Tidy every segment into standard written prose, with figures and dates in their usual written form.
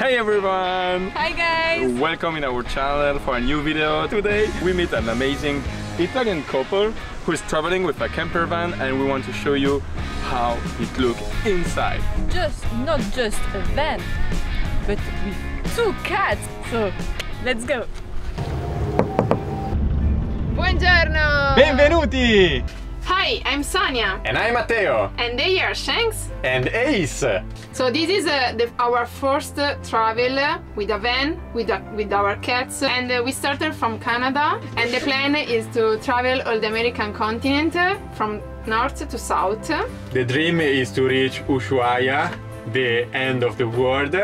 Hey everyone! Hi guys! Welcome in our channel for a new video. Today we meet an amazing Italian couple who is traveling with a camper van, and we want to show you how it looks inside. Not just a van, but with 2 cats. So let's go! Buongiorno! Benvenuti! Hi, I'm Sonia. And I'm Matteo. And they are Shanks. And Ace. So this is our first travel with a van, with our cats. And we started from Canada. And the plan is to travel all the American continent from north to south. The dream is to reach Ushuaia, the end of the world.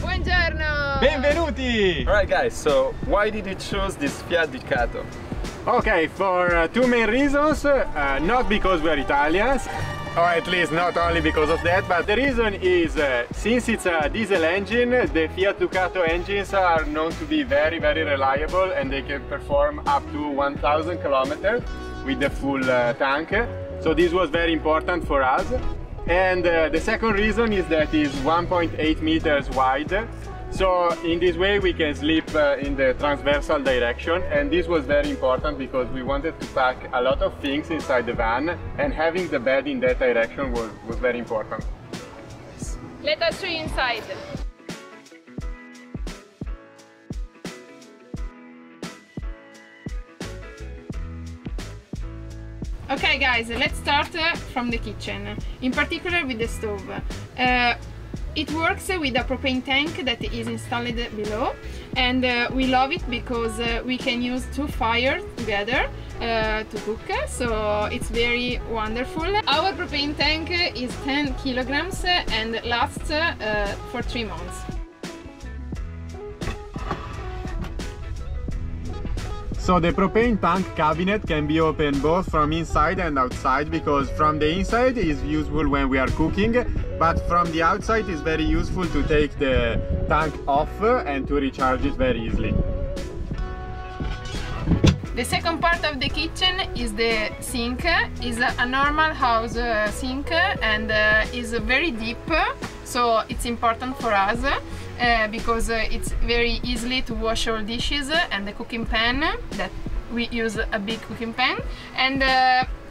Buongiorno! Benvenuti! Alright guys, so why did you choose this Fiat Ducato? Okay, for 2 main reasons. Not because we're Italians, or at least not only because of that, but the reason is since it's a diesel engine, the Fiat Ducato engines are known to be very reliable, and they can perform up to 1000 kilometers with the full tank. So this was very important for us. And the second reason is that it's 1.8 meters wide. So in this way we can sleep in the transversal direction, and this was very important because we wanted to pack a lot of things inside the van, and having the bed in that direction was very important. Let us show you inside. Okay guys, let's start from the kitchen, in particular with the stove. It works with a propane tank that is installed below, and we love it because we can use 2 fires together to cook, so it's very wonderful. Our propane tank is 10 kilograms and lasts for 3 months. So the propane tank cabinet can be opened both from inside and outside, because from the inside is useful when we are cooking, but from the outside is very useful to take the tank off and to recharge it very easily. The second part of the kitchen is the sink. It's a normal house sink, and is very deep, so it's important for us because it's very easily to wash all dishes, and the cooking pan, that we use a big cooking pan, and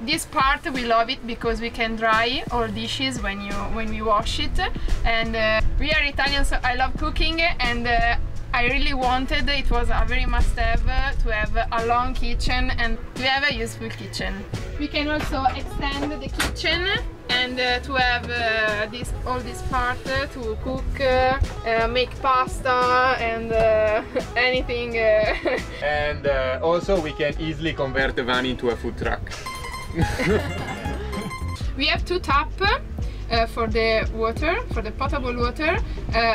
this part we love it because we can dry all dishes when we wash it. And we are Italian, so I love cooking, and I really wanted, it was a very must-have to have a long kitchen and to have a useful kitchen. We can also extend the kitchen and to have all this part to cook, make pasta and anything. And also we can easily convert the van into a food truck. We have 2 taps for the water, for the potable water,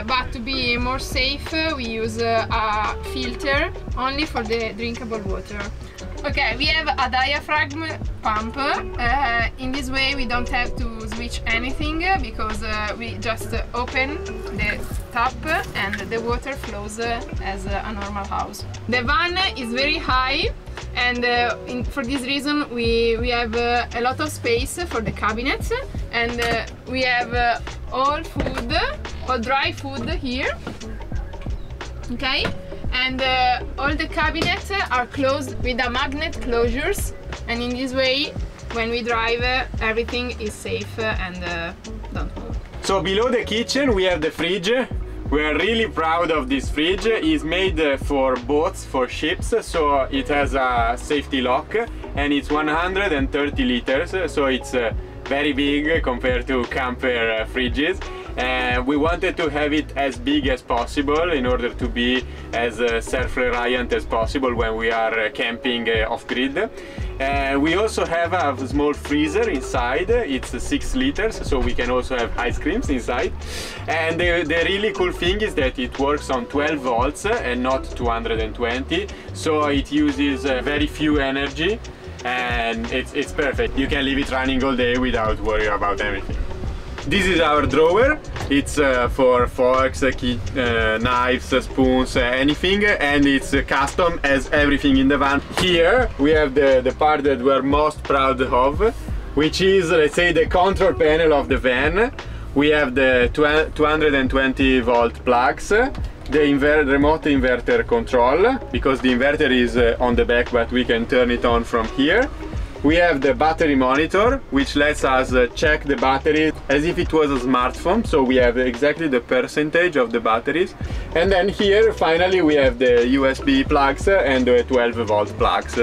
but to be more safe we use a filter only for the drinkable water. Okay, we have a diaphragm pump. In this way we don't have to switch anything, because we just open the tap and the water flows as a normal house. The van is very high, and for this reason we have a lot of space for the cabinets, and we have all food, all dry food here. Okay, and all the cabinets are closed with a magnet closures, and in this way when we drive everything is safe and don't move. So below the kitchen we have the fridge. We are really proud of this fridge. It's made for boats, for ships, so it has a safety lock, and it's 130 liters, so it's very big compared to camper fridges. And we wanted to have it as big as possible in order to be as self-reliant as possible when we are camping off-grid. We also have a small freezer inside. It's 6 liters, so we can also have ice creams inside. And the really cool thing is that it works on 12 volts and not 220, so it uses very few energy, and it's perfect. You can leave it running all day without worrying about anything. This is our drawer. It's for forks, knives, spoons, anything, and it's custom as everything in the van. Here we have the part that we're most proud of. which is, let's say, the control panel of the van. We have the 220 volt plugs, the remote inverter control, because the inverter is on the back, but we can turn it on from here. We have the battery monitor, which lets us check the battery as if it was a smartphone, so we have exactly the percentage of the batteries. And then here, finally, we have the USB plugs and the 12 volt plugs.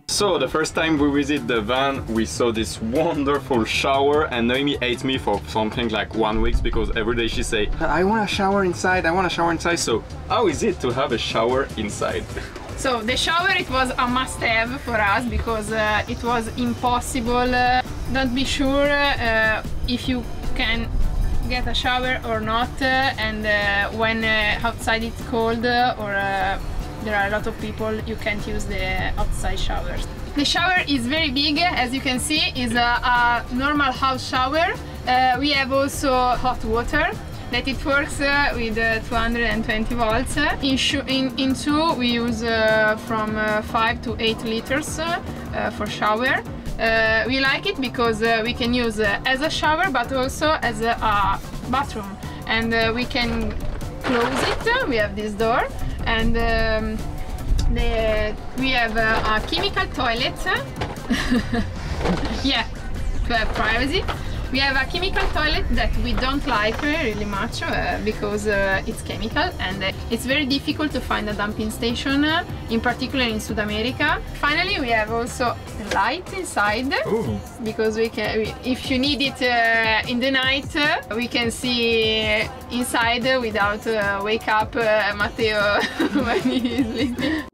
So the first time we visit the van, we saw this wonderful shower, and Noemi ate me for something like 1 week because every day she say, I want a shower inside, I want a shower inside. So how is it to have a shower inside? So the shower, it was a must-have for us because it was impossible. Not be sure if you can get a shower or not, and when outside it's cold or there are a lot of people, you can't use the outside showers. The shower is very big, as you can see, is a normal house shower. We have also hot water that it works with 220 volts. In two we use from 5 to 8 liters for shower. We like it because we can use as a shower but also as a bathroom, and we can close it. We have this door, and we have a chemical toilet. Yeah, to have privacy. We have a chemical toilet that we don't like really much because it's chemical, and it's very difficult to find a dumping station, in particular in South America. Finally, we have also a light inside. Ooh. Because we can, if you need it in the night, we can see inside without wake up Matteo when he is sleeping.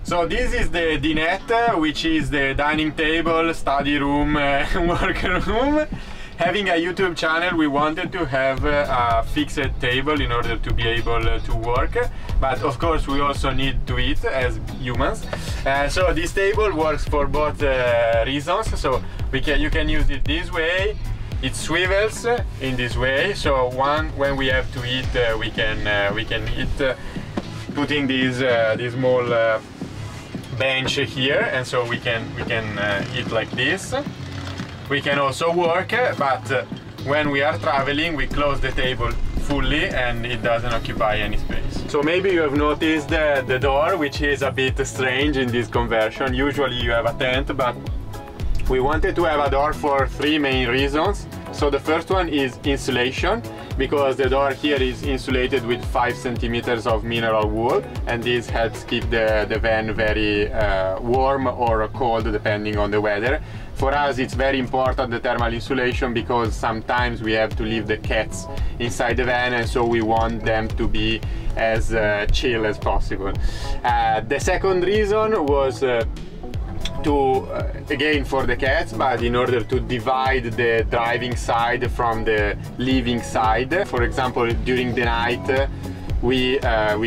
So this is the dinette, which is the dining table, study room, workroom. Having a YouTube channel, we wanted to have a fixed table in order to be able to work, but of course we also need to eat as humans. So this table works for both reasons. So you can use it this way. It swivels in this way. So when we have to eat, we can eat putting this small bench here, and so we can eat like this. We can also work, but when we are traveling, we close the table fully and it doesn't occupy any space. So maybe you have noticed the door, which is a bit strange in this conversion. Usually you have a tent, but we wanted to have a door for 3 main reasons. So the first one is insulation, because the door here is insulated with 5 centimeters of mineral wool, and this helps keep the van very warm or cold depending on the weather. For us it's very important, the thermal insulation, because sometimes we have to leave the cats inside the van, and so we want them to be as chill as possible. The second reason was again for the cats, but in order to divide the driving side from the living side. For example, during the night we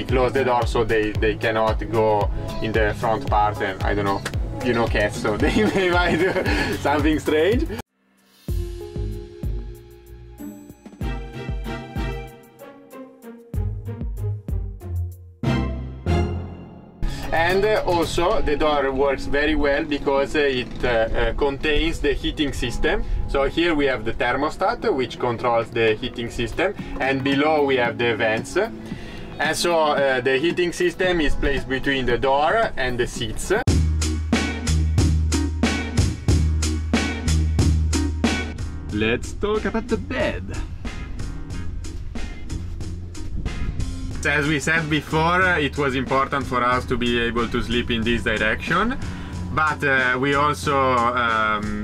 close the door so they cannot go in the front part, and I don't know, you know cats, so they might do something strange. And also the door works very well because it contains the heating system. So here we have the thermostat, which controls the heating system, and below we have the vents. And so the heating system is placed between the door and the seats. Let's talk about the bed. As we said before, it was important for us to be able to sleep in this direction, but we also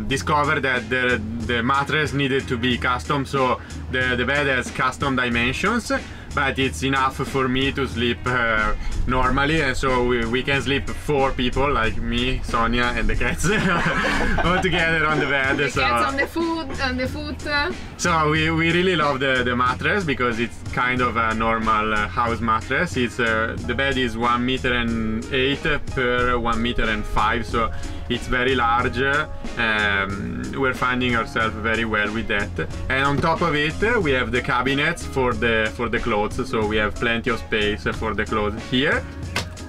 discovered that the mattress needed to be custom, so the bed has custom dimensions, but it's enough for me to sleep normally, and so we can sleep 4 people, like me, Sonia and the cats, all together on the bed. The cats on the foot. So we really love the mattress because it's kind of a normal house mattress. It's the bed is 1.8 meters per 1.5 meters, so it's very large, we're finding ourselves very well with that. And on top of it, we have the cabinets for the clothes, so we have plenty of space for the clothes here.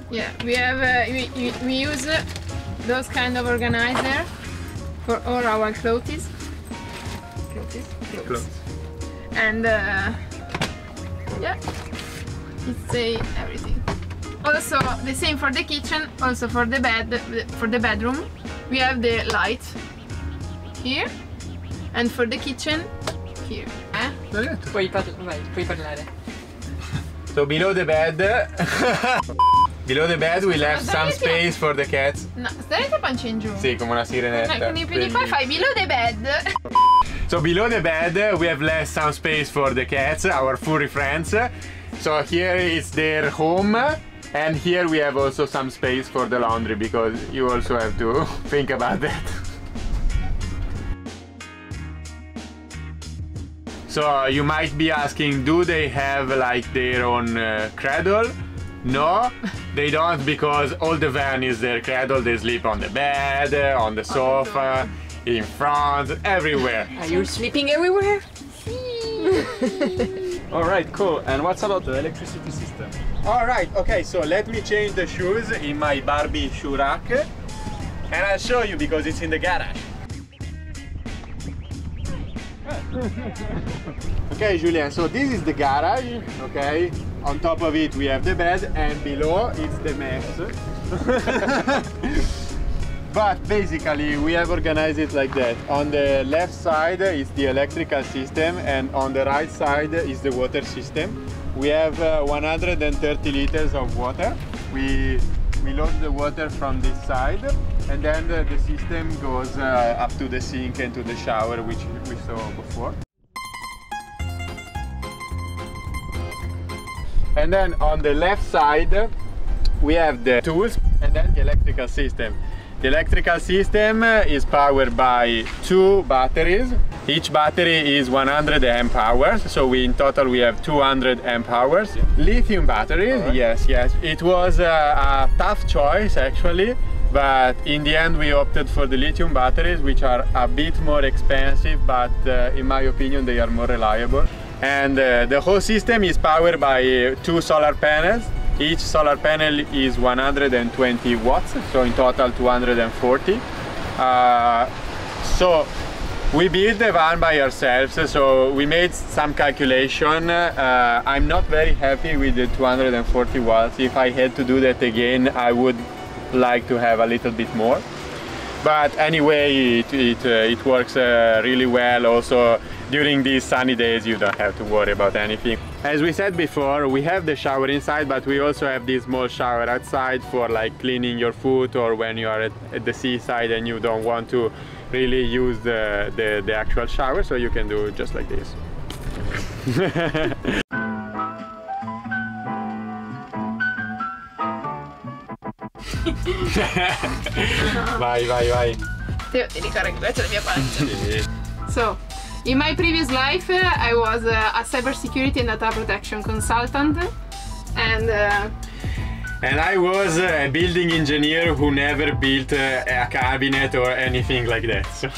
Yeah, we have we use those kind of organizer for all our clothes. Clothes. And yeah, it say everything. Also the same for the kitchen, also for the bedroom. We have the light here, and for the kitchen here. Puoi parlare. So below the bed, we left some space for the cats. No, stai pancia in giù. Sì, come una sirenetta. Con i piedi qua fai below the bed. So below the bed, we have left some space for the cats, our furry friends. So here is their home, and here we have also some space for the laundry, because you also have to think about that. So you might be asking, do they have like their own cradle? No, they don't, because all the van is their cradle. They sleep on the bed, on the sofa, in front, everywhere. Are you sleeping everywhere? Alright, cool. And what's about the electricity system? Alright, okay, so let me change the shoes in my Barbie shoe rack, and I'll show you because it's in the garage. Okay, Julien, so this is the garage, okay? On top of it we have the bed, and below it's the mess. But basically we have organized it like that. On the left side is the electrical system, and on the right side is the water system. We have 130 liters of water. We load the water from this side, and then the system goes up to the sink and to the shower, which we saw before. And then on the left side we have the tools, and then the electrical system. The electrical system is powered by 2 batteries. Each battery is 100 amp hours, so in total we have 200 amp hours. Lithium batteries, right. Yes. It was a tough choice actually, but in the end we opted for the lithium batteries, which are a bit more expensive, but in my opinion they are more reliable. And the whole system is powered by 2 solar panels. Each solar panel is 120 watts, so in total 240. So we built the van by ourselves, so we made some calculation. I'm not very happy with the 240 watts. If I had to do that again, I would like to have a little bit more. But anyway, it works really well. Also, during these sunny days you don't have to worry about anything. As we said before, we have the shower inside, but we also have this small shower outside for like cleaning your foot, or when you are at the seaside and you don't want to really use the actual shower, so you can do it just like this. Vai. Ti ricordi che questa è la mia pancia. So, in my previous life, I was a cybersecurity and data protection consultant, and I was a building engineer who never built a cabinet or anything like that. So.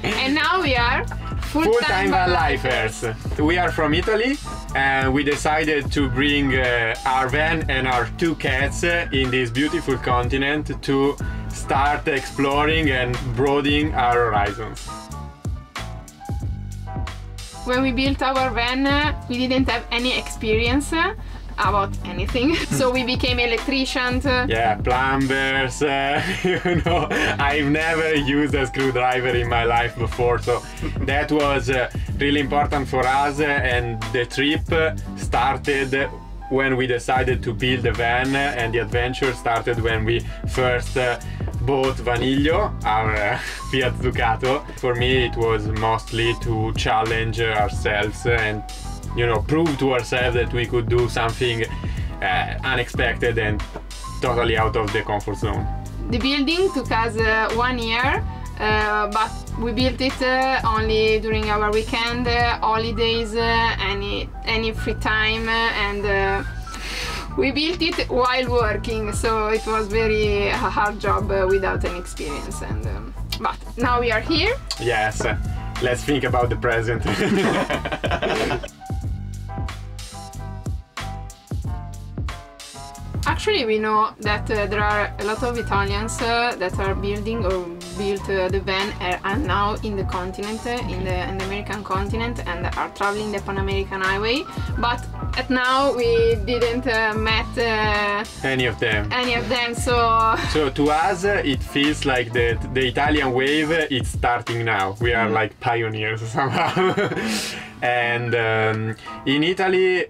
And now we are full-time van lifers. We are from Italy, and we decided to bring our van and our 2 cats in this beautiful continent to start exploring and broadening our horizons. When we built our van, we didn't have any experience about anything, so we became electricians. Yeah, plumbers, you know, I've never used a screwdriver in my life before, so that was really important for us, and the trip started when we decided to build the van, and the adventure started when we first bought Vaniglio, our Fiat Ducato. For me it was mostly to challenge ourselves and, you know, prove to ourselves that we could do something unexpected and totally out of the comfort zone. The building took us 1 year, but we built it only during our weekend, holidays, any free time, and we built it while working, so it was very hard job without any experience, and But now we are here. Yes, let's think about the present. Actually, we know that there are a lot of Italians that are building or built the van and now in the continent, in the American continent, and are traveling the Pan American Highway. But at now we didn't met Any of them. So To us, it feels like the Italian wave is starting now. We are like pioneers somehow. And in Italy,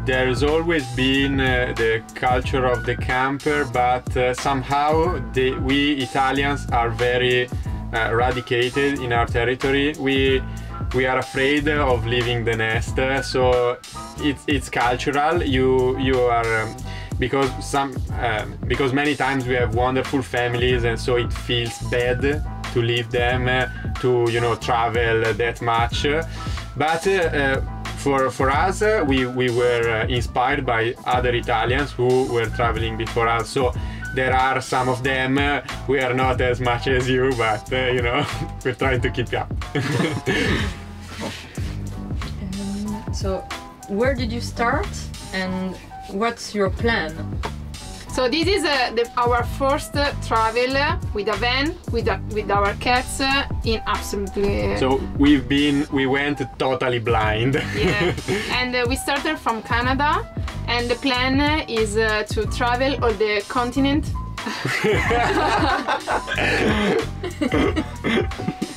there's always been the culture of the camper, but somehow we Italians are very radicated in our territory. We are afraid of leaving the nest, so it's cultural. You are because many times we have wonderful families, and so it feels bad to leave them to travel that much. But for us, we were inspired by other Italians who were traveling before us. So there are some of them. We are not as much as you, but we're trying to keep up. So, where did you start and what's your plan? So this is our first travel with a van, with our cats in absolutely... So we went totally blind. Yeah, and we started from Canada, and the plan is to travel all the continent.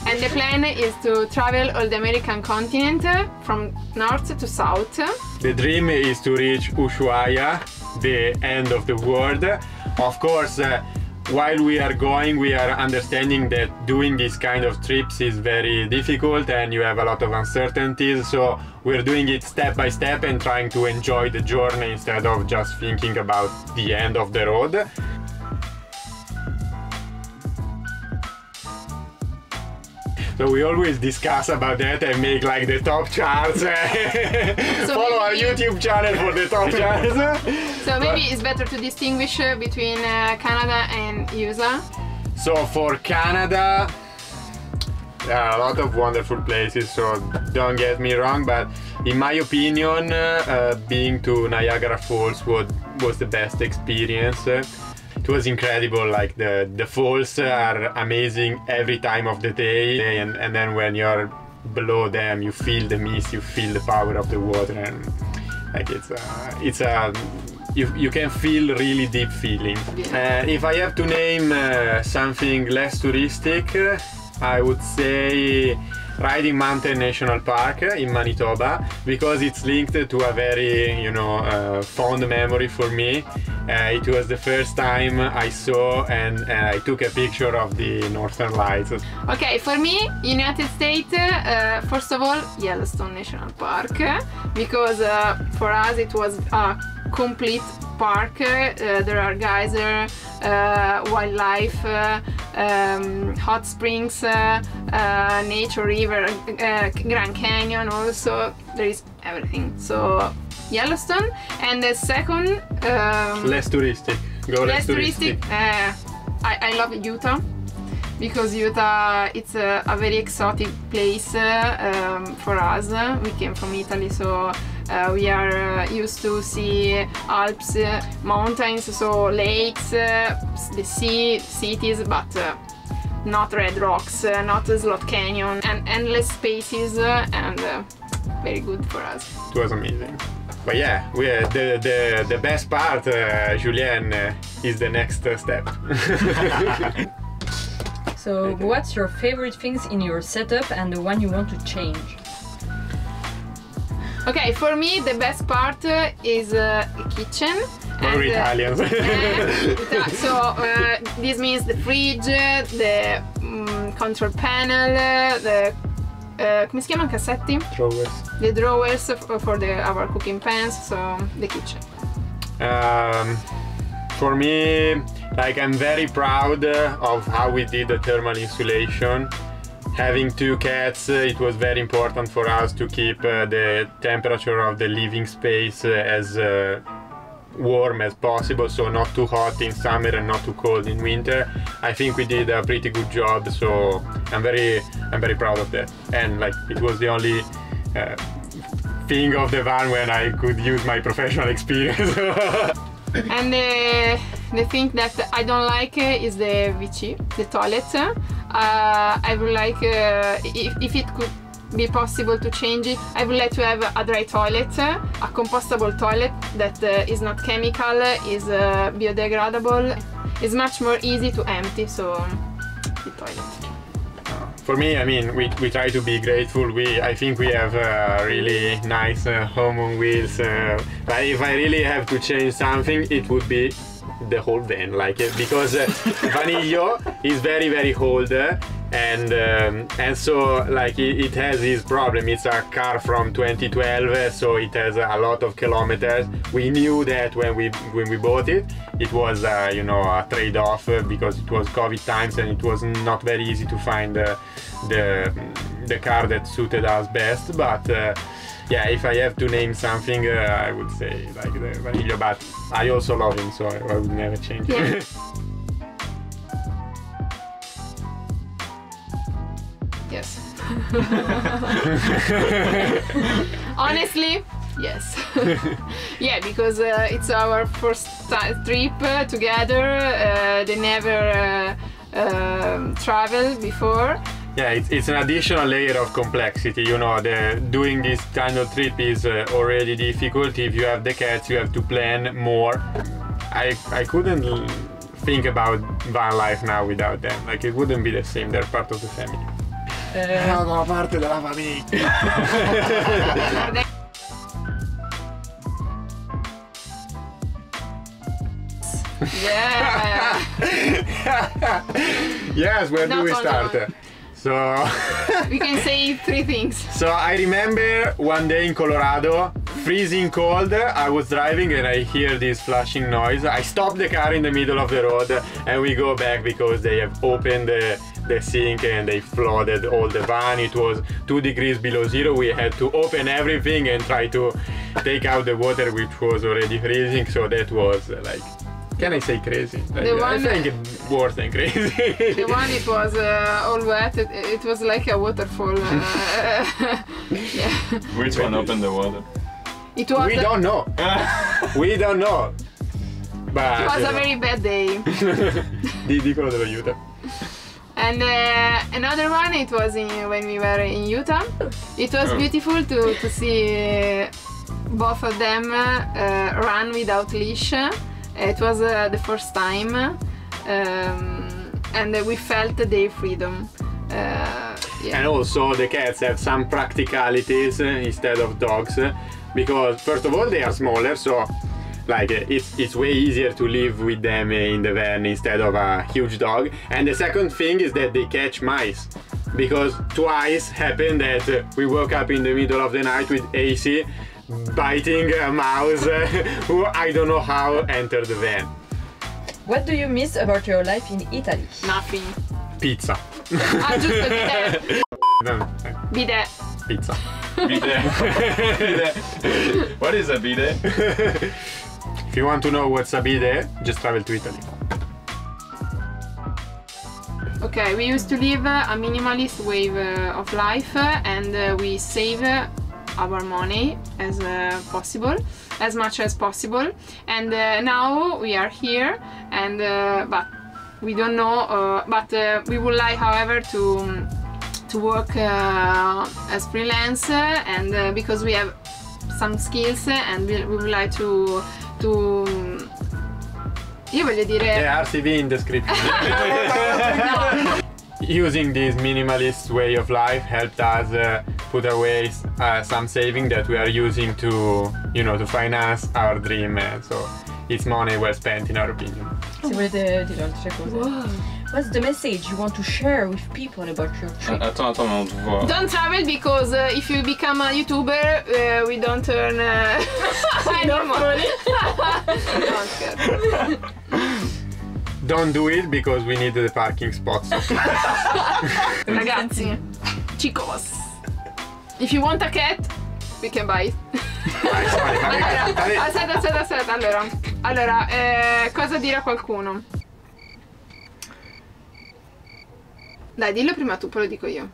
And the plan is to travel all the American continent from north to south. The dream is to reach Ushuaia, the end of the world. Of course, while we are going, we are understanding that doing these kind of trips is very difficult and you have a lot of uncertainties. So we're doing it step by step and trying to enjoy the journey instead of just thinking about the end of the road. So we always discuss about that and make like the top charts. So follow our YouTube channel for the top charts. So maybe it's better to distinguish between Canada and USA. So for Canada, there are a lot of wonderful places, so don't get me wrong, but in my opinion, being to Niagara Falls was the best experience. It was incredible, like the falls are amazing every time of the day, and then when you're below them you feel the mist, you feel the power of the water, and like you can feel really deep feeling. Yeah. If I have to name something less touristic, I would say riding Mountain National Park in Manitoba, because it's linked to a very fond memory for me. It was the first time I saw and I took a picture of the Northern Lights. Okay, for me, United States, first of all, Yellowstone National Park, because for us it was a complete park. There are geysers, wildlife, hot springs, nature river, Grand Canyon also, there is everything. So Yellowstone. And the second, less touristic. Go less touristic. I love Utah, because Utah it's a very exotic place for us. We came from Italy, so we are used to see Alps, mountains, so lakes, the sea, cities, but not red rocks, not a slot canyon, and endless spaces, and very good for us. It was amazing. But yeah, the best part, Julien, is the next step. So, what's your favorite things in your setup and the one you want to change? Okay, for me the best part is the kitchen. We're Italians. So this means the fridge, the control panel, the come si chiamano, cassetti? Drawers. The drawers for our cooking pans, so the kitchen. For me, like, I'm very proud of how we did the thermal insulation. Having two cats, it was very important for us to keep the temperature of the living space as warm as possible, so not too hot in summer and not too cold in winter. I think we did a pretty good job, so I'm very proud of that. And like, it was the only thing of the van when I could use my professional experience. And the thing that I don't like is the WC, the toilet. I would like, if it could be possible to change it, I would like to have a dry toilet, a compostable toilet that is not chemical, is biodegradable. It's much more easy to empty, so the toilet. For me, I mean, we try to be grateful. I think we have a really nice home on wheels. But if I really have to change something, it would be the whole van, like, because Vanillo is very old, and so like it has this problem. It's a car from 2012, so it has a lot of kilometers. We knew that when we bought it. It was you know, a trade-off because it was COVID times and it was not very easy to find the car that suited us best. But yeah, if I have to name something, I would say like the Vanillo, but I also love him, so I would never change it. Yeah. Yes. Honestly, yes. Yeah, because it's our first trip together. They never traveled before. Yeah, it's an additional layer of complexity. You know, doing this kind of trip is already difficult. If you have the cats, you have to plan more. I couldn't think about van life now without them. Like, it wouldn't be the same. They're part of the family. Sono parte della famiglia. Yeah. Yes, where do we start? So We can say three things. So I remember one day in Colorado, freezing cold, I was driving and I hear this flashing noise. I stop the car in the middle of the road and we go back because they have opened the sink and they flooded all the van. It was 2 degrees below zero. We had to open everything and try to take out the water, which was already freezing. So that was like, can I say crazy? I think it's worse than crazy. The one, it was all wet. It was like a waterfall. Yeah. Which one opened the water? It was. We don't know. We don't know. But It was a very bad day. Dicono dello aiuto. And another one, it was when we were in Utah. It was beautiful to see both of them run without leash. It was the first time, and we felt their freedom. Yeah. And also the cats have some practicalities instead of dogs, because first of all they are smaller, so like it's way easier to live with them in the van instead of a huge dog. And the second thing is that they catch mice, because twice happened that we woke up in the middle of the night with AC biting a mouse who I don't know how entered the van. What do you miss about your life in Italy? Nothing. Pizza. Ah, giusto, bidet. No, Bidet. pizza. Bidet. Bidet. What is a bidet? If you want to know what's a bidet, just travel to Italy. Okay, we used to live a minimalist way of life, and we save our money as possible, as much as possible. And now we are here, and but we don't know. But we would like, however, to work as freelance, and because we have some skills, and we would like to io voglio dire RCV in description. Using this minimalist way of life helped us put away some saving that we are using to, you know, to finance our dream. So it's money well spent, in our opinion. Se volete dire altre cose. Wow. What's the message you want to share with people about your trip? Attends, mais on te voit. Don't travel, because if you become a YouTuber, we don't earn any money. No, scherzo. Don't do it because we need the parking spots. Ragazzi, chicos, if you want a cat, we can buy it. Vai, Sonia, Allora, aspetta. Allora, cosa dire a qualcuno? Dai, dillo prima tu, poi lo dico io.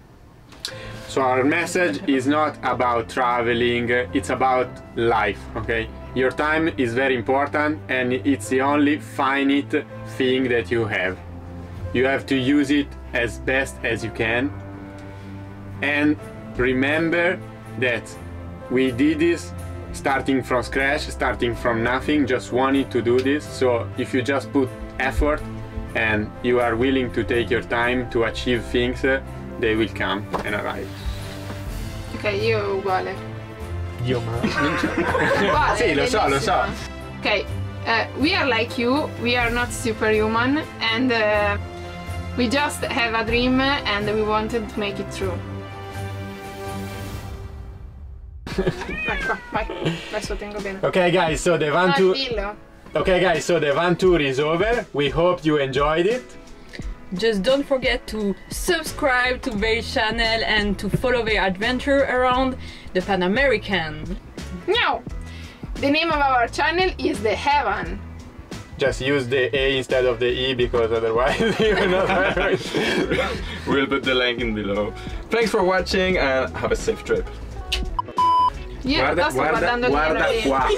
So our message is not about traveling, it's about life, okay? Your time is very important and it's the only finite thing that you have. You have to use it as best as you can. And remember that we did this starting from scratch, starting from nothing, just wanted to do this. So if you just put effort and you are willing to take your time to achieve things, they will come and arrive. Ok, io uguale. Dio ma. Uguale, Sì, lo so. bellissimo. Ok, we are like you, we are not superhuman, and we just have a dream and we wanted to make it true. Vai, tengo bene. Okay guys, so the VANTOUR Dillo. Okay guys, so the VANTOUR is over. We hope you enjoyed it. Just don't forget to subscribe to their channel and to follow their adventure around the Pan American. Meow. The name of our channel is The Heaven. Just use the A instead of the E because otherwise you will not. We'll put the link in below. Thanks for watching and have a safe trip. Io in realtà sto guardando guarda lì. qua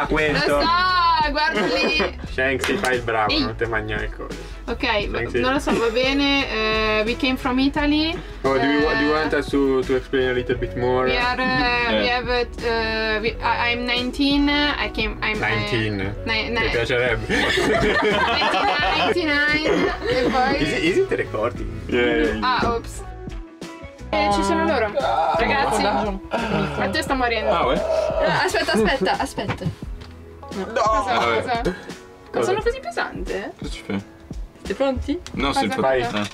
Lo questo. so, guarda lì. Shanksy, fai il bravo, Ehi. non te mangiare il coso. Ok, Thanks. non lo so, va bene. We came from Italy. Oh, do you want us to explain a little bit more? We are. We have. I'm 19. I'm 19. Mi Mi piacerebbe. 99. E poi. Is it recording? Yeah. Ah, ops. Ci sono loro. Ragazzi, Matteo sta morendo. Ah ouais? Aspetta. Cosa? Sono così pesante? Qu'est-ce que tu fais? Siete pronti? Non, c'est le Vai. pot.